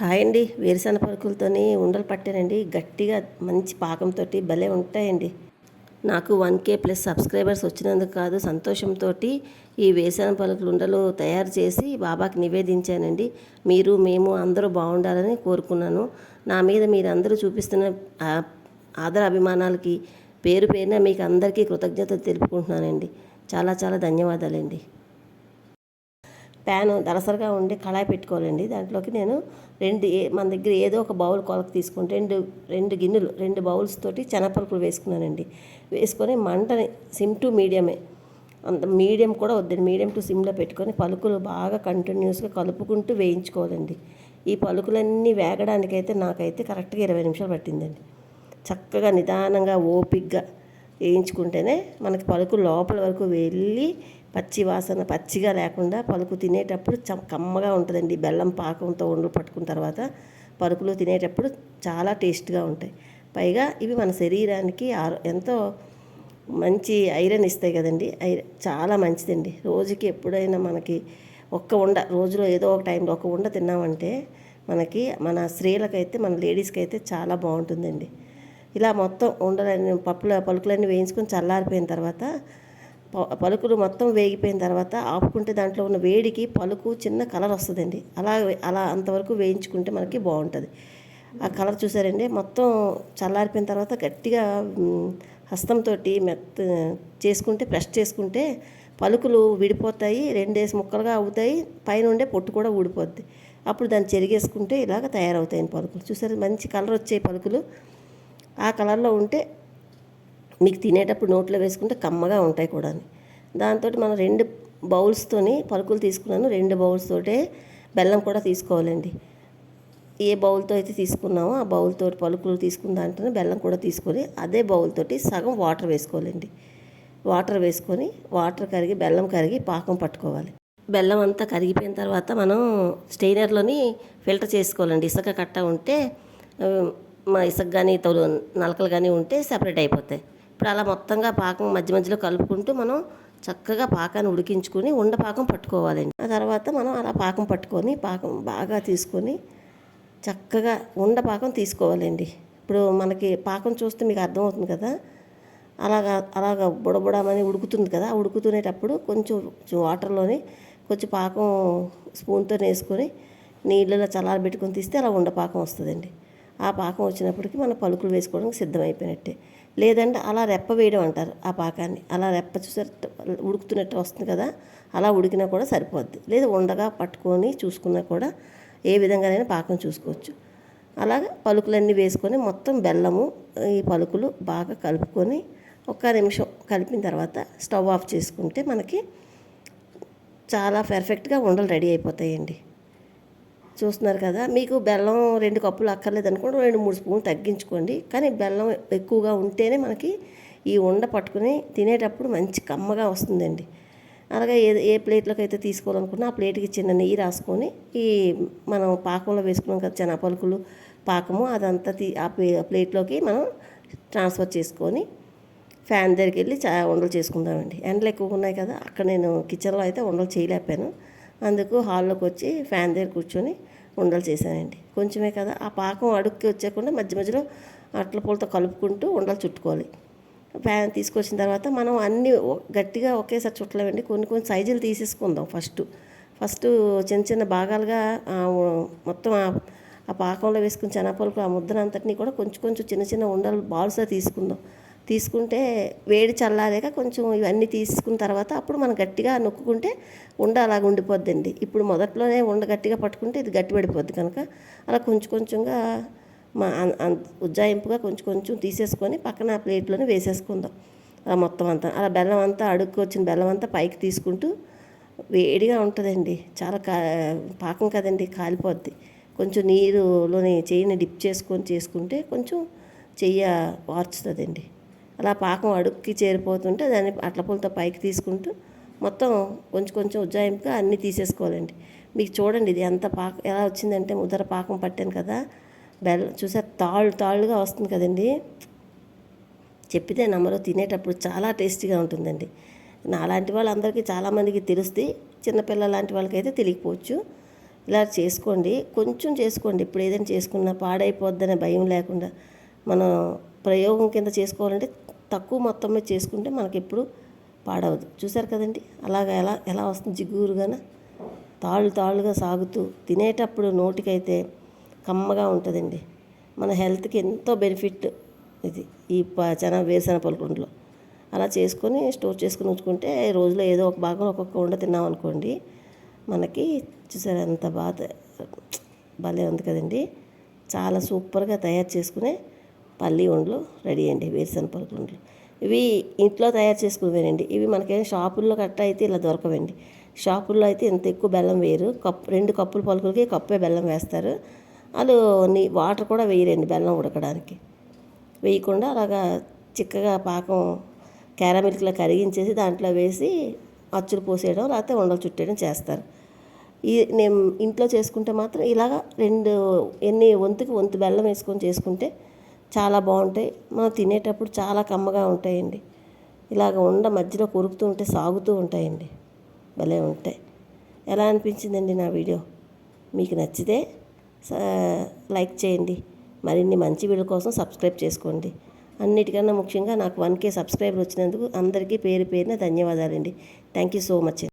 Hi అండి. వేరుశెనగ పలుకులతోని ఉండలు పట్టానండి. గట్టిగా మంచి పాకంతో భలే ఉంటాయండి. నాకు 1K ప్లస్ సబ్స్క్రైబర్స్ వచ్చినందుకు కాదు, సంతోషంతో ఈ వేరుశెనగ పలుకులు ఉండలు తయారు చేసి బాబాకి నివేదించానండి. మేము అందరూ బాగుండాలని కోరుకున్నాను. నా మీద మీరందరూ చూపిస్తున్న ఆదర అభిమానాలకి పేరు పేరున మీకు అందరికీ కృతజ్ఞతలు తెలుపుకుంటున్నానండి. చాలా చాలా ధన్యవాదాలండి. ప్యాన్ దలసరిగా ఉండి కళాయి పెట్టుకోవాలండి. దాంట్లోకి నేను మన దగ్గర ఏదో ఒక బౌల్ కొలకు తీసుకుని రెండు గిన్నెలు 2 బౌల్స్ తోటి శనగపలుకులు వేసుకున్నానండి. వేసుకొని మంటని సిమ్ టు మీడియమే, అంత మీడియం కూడా వద్దండి, మీడియం టు సిమ్లో పెట్టుకొని పలుకులు బాగా కంటిన్యూస్గా కలుపుకుంటూ వేయించుకోవాలండి. ఈ పలుకులన్నీ వేగడానికైతే నాకైతే కరెక్ట్గా 20 నిమిషాలు పట్టిందండి. చక్కగా నిదానంగా ఓపిగ్గా వేయించుకుంటేనే మనకి పలుకు లోపల వరకు వెళ్ళి పచ్చి వాసన పచ్చిగా లేకుండా పలుకు తినేటప్పుడు కమ్మగా ఉంటుందండి. బెల్లం పాకంతో ఉండలు పట్టుకున్న తర్వాత పలుకులు తినేటప్పుడు చాలా టేస్ట్గా ఉంటాయి. పైగా ఇవి మన శరీరానికి ఎంతో మంచి ఐరన్ ఇస్తాయి కదండి. చాలా మంచిదండి. రోజుకి ఎప్పుడైనా మనకి రోజులో ఏదో ఒక టైంలో ఒక ఉండ తిన్నామంటే మనకి మన స్త్రీలకైతే మన లేడీస్కి అయితే చాలా బాగుంటుందండి. ఇలా మొత్తం ఉండలన్నీ పలుకులన్నీ వేయించుకొని చల్లారిపోయిన తర్వాత పలుకులు మొత్తం వేగిపోయిన తర్వాత ఆపుకుంటే దాంట్లో ఉన్న వేడికి పలుకు చిన్న కలర్ వస్తుందండి. అలా అంతవరకు వేయించుకుంటే మనకి బాగుంటుంది. ఆ కలర్ చూసారండి. మొత్తం చల్లారిపోయిన తర్వాత గట్టిగా హస్తంతో చేసుకుంటే ప్రెస్ చేసుకుంటే పలుకులు విడిపోతాయి, 2 ముక్కలుగా అవుతాయి, పైన ఉండే పొట్టు కూడా ఊడిపోద్ది. అప్పుడు దాన్ని చెరిగేసుకుంటే ఇలాగ తయారవుతాయి పలుకులు. చూసారు, మంచి కలర్ వచ్చాయి పలుకులు. ఆ కలర్లో ఉంటే మీకు తినేటప్పుడు నోట్లో వేసుకుంటే కమ్మగా ఉంటాయి కూడా. దాంతో మనం 2 బౌల్స్తోని పలుకులు తీసుకున్నాను. 2 బౌల్స్ తోటే బెల్లం కూడా తీసుకోవాలండి. ఏ బౌల్తో అయితే తీసుకున్నామో ఆ బౌల్తో పలుకులు తీసుకున్న దాంట్లోనే బెల్లం కూడా తీసుకొని అదే బౌల్తోటి సగం వాటర్ వేసుకోవాలండి. వాటర్ వేసుకొని బెల్లం కరిగి పాకం పట్టుకోవాలి. బెల్లం అంతా కరిగిపోయిన తర్వాత మనం స్టెయినర్లోని ఫిల్టర్ చేసుకోవాలండి. ఇసుక కట్ట ఉంటే ఇసుక కానీ నలకలు కానీ ఉంటే సెపరేట్ అయిపోతాయి. ఇప్పుడు అలా మొత్తంగా పాకం మధ్య మధ్యలో కలుపుకుంటూ మనం చక్కగా పాకాన్ని ఉడికించుకొని ఉండపాకం పట్టుకోవాలండి. ఆ తర్వాత మనం అలా పాకం పట్టుకొని పాకం బాగా తీసుకొని చక్కగా ఉండపాకం తీసుకోవాలండి. ఇప్పుడు మనకి పాకం చూస్తే మీకు అర్థమవుతుంది కదా. అలాగా బుడబుడమని ఉడుకుతుంది కదా. ఉడుకుతునేటప్పుడు కొంచెం వాటర్లోని కొంచెం పాకం స్పూన్తో వేసుకొని నీళ్ళలో చల్లారబెట్టుకొని తీస్తే అలా ఉండపాకం వస్తుందండి. ఆ పాకం వచ్చినప్పటికీ మనం పలుకులు వేసుకోవడానికి సిద్ధమైపోయినట్టే. లేదంటే అలా రెప్ప వేయడం అంటారు ఆ పాకాన్ని. అలా రెప్ప చూసారు ఉడుకుతున్నట్టు వస్తుంది కదా, అలా ఉడికినా కూడా సరిపోద్ది. లేదా ఉండగా పట్టుకొని చూసుకున్నా కూడా ఏ విధంగానైనా పాకం చూసుకోవచ్చు. అలాగా పలుకులన్నీ వేసుకొని మొత్తం బెల్లము ఈ పలుకులు బాగా కలుపుకొని 1 నిమిషం కలిపిన తర్వాత స్టవ్ ఆఫ్ చేసుకుంటే మనకి చాలా పర్ఫెక్ట్గా ఉండలు రెడీ అయిపోతాయండి. చూస్తున్నారు కదా. మీకు బెల్లం 2 కప్పులు అక్కర్లేదు అనుకోండి, 2-3 స్పూన్లు తగ్గించుకోండి. కానీ బెల్లం ఎక్కువగా ఉంటేనే మనకి ఈ ఉండ పట్టుకుని తినేటప్పుడు మంచి కమ్మగా వస్తుందండి. అలాగే ఏ ప్లేట్లోకి అయితే తీసుకోవాలనుకున్నా ఆ ప్లేట్కి చిన్న నెయ్యి రాసుకొని ఈ మనం పాకంలో వేసుకున్నాం కదా శనగపలుకులు పాకము, అదంతా ఆ ప్లేట్లోకి మనం ట్రాన్స్ఫర్ చేసుకొని ఫ్యాన్ దగ్గరికి వెళ్ళి ఉండలు చేసుకుందామండి. ఎండలు ఎక్కువగా ఉన్నాయి కదా, అక్కడ నేను కిచెన్లో అయితే ఉండలు చేయలేకపోయాను. అందుకు హాల్లోకి వచ్చి ఫ్యాన్ దగ్గర కూర్చొని ఉండలు చేశానండి. కొంచెమే కదా, ఆ పాకం అడుక్కి వచ్చేకుండా మధ్య మధ్యలో అట్ల పూలతో కలుపుకుంటూ ఉండలు చుట్టుకోవాలి. ఫ్యాన్ తీసుకొచ్చిన తర్వాత మనం అన్నీ గట్టిగా ఒకేసారి చుట్టలేమండి. కొన్ని సైజులు తీసేసుకుందాం. ఫస్ట్ చిన్న చిన్న భాగాలుగా మొత్తం ఆ పాకంలో వేసుకుని శనగపలుకు ఆ ముద్దను అంతటినీ కూడా కొంచెం చిన్న చిన్న ఉండలు బాల్స్గా తీసుకుంటే వేడి చల్లారాక కొంచెం ఇవన్నీ తీసుకున్న తర్వాత అప్పుడు మనం గట్టిగా నొక్కుంటే ఉండ అలాగ ఉండిపోద్దండి. ఇప్పుడు మొదట్లోనే ఉండ గట్టిగా పట్టుకుంటే ఇది గట్టి పడిపోద్ది కనుక అలా కొంచెంగా ఉజ్జాయింపుగా కొంచెం తీసేసుకొని పక్కన ప్లేట్లోనే వేసేసుకుందాం. అలా మొత్తం అంతా అలా బెల్లం అంతా అడుక్కు వచ్చిన బెల్లం అంతా పైకి తీసుకుంటూ వేడిగా ఉంటుందండి. చాలా పాకం కదండి, కాలిపోద్ది. కొంచెం నీరులోని చెయ్యిని డిప్ చేసుకుంటే కొంచెం చెయ్యి వార్చుతుందండి. అలా పాకం అడుక్కి చేరిపోతుంటే దాన్ని అట్ల పూలతో పైకి తీసుకుంటూ మొత్తం కొంచెం ఉజ్జాయింపుగా అన్నీ తీసేసుకోవాలండి. మీకు చూడండి ఇది ఎంత పాకం ఎలా వచ్చిందంటే ముద్దర పాకం పట్టాను కదా. బెల్లం చూసారు తాళ్ళుగా వస్తుంది కదండి. చెప్పితే నమ్మరు, తినేటప్పుడు చాలా టేస్టీగా ఉంటుందండి. నాలాంటి వాళ్ళందరికీ చాలామందికి తెలుస్తుంది, చిన్నపిల్లల లాంటి వాళ్ళకైతే తెలియకపోవచ్చు. ఇలా చేసుకోండి, కొంచెం చేసుకోండి. ఇప్పుడు ఏదైనా చేసుకున్నా పాడైపోద్దనే భయం లేకుండా మనం ప్రయోగం కింద చేసుకోవాలంటే తక్కువ మొత్తంలో చేసుకుంటే మనకి ఎప్పుడు పాడవదు. చూసారు కదండి, అలాగా ఎలా ఎలా వస్తుంది జిగురుగాన తాళ్ళుగా సాగుతూ తినేటప్పుడు నోటికైతే కమ్మగా ఉంటుందండి. మన హెల్త్కి ఎంతో బెనిఫిట్ ఇది ఈ వేరుశెనగ పలుకుండలో. అలా చేసుకొని స్టోర్ చేసుకుని ఉంచుకుంటే రోజులో ఏదో ఒక భాగం ఒక్కొక్క ఉండ తిన్నాం అనుకోండి, మనకి చూసారు ఎంత భలే ఉంది కదండి. చాలా సూపర్గా తయారు చేసుకునే పల్లి ఉండలు రెడీ అండి, వేరుశెనగ పలుకుల ఉండలు. ఇవి ఇంట్లో తయారు చేసుకునేవేనండి. ఇవి మనకేం షాపుల్లో కట్ట అయితే ఇలా దొరకవండి. షాపుల్లో అయితే ఇంత ఎక్కువ బెల్లం వేయరు. 2 కప్పుల పలుకులకి కప్పే బెల్లం వేస్తారు. వాళ్ళు వాటర్ కూడా వేయరండి బెల్లం ఉడకడానికి. వేయకుండా అలాగా చిక్కగా పాకం క్యారమిల్క్లో కరిగించేసి దాంట్లో వేసి అచ్చులు పోసేయడం లేకపోతే ఉండలు చుట్టేయడం చేస్తారు. నేను ఇంట్లో చేసుకుంటే మాత్రం ఇలాగా వంతు బెల్లం వేసుకొని చేసుకుంటే చాలా బాగుంటాయి. మనం తినేటప్పుడు చాలా కమ్మగా ఉంటాయండి. ఇలాగ మధ్యలో కొరుకుతూ ఉంటే సాగుతూ ఉంటాయండి, భలే ఉంటాయి. ఎలా అనిపించిందండి నా వీడియో? మీకు నచ్చితే లైక్ చేయండి. మరిన్ని మంచి వీడియో కోసం సబ్స్క్రైబ్ చేసుకోండి. అన్నిటికన్నా ముఖ్యంగా నాకు 1K సబ్స్క్రైబర్ వచ్చినందుకు అందరికీ పేరున ధన్యవాదాలండి. Thank you so much.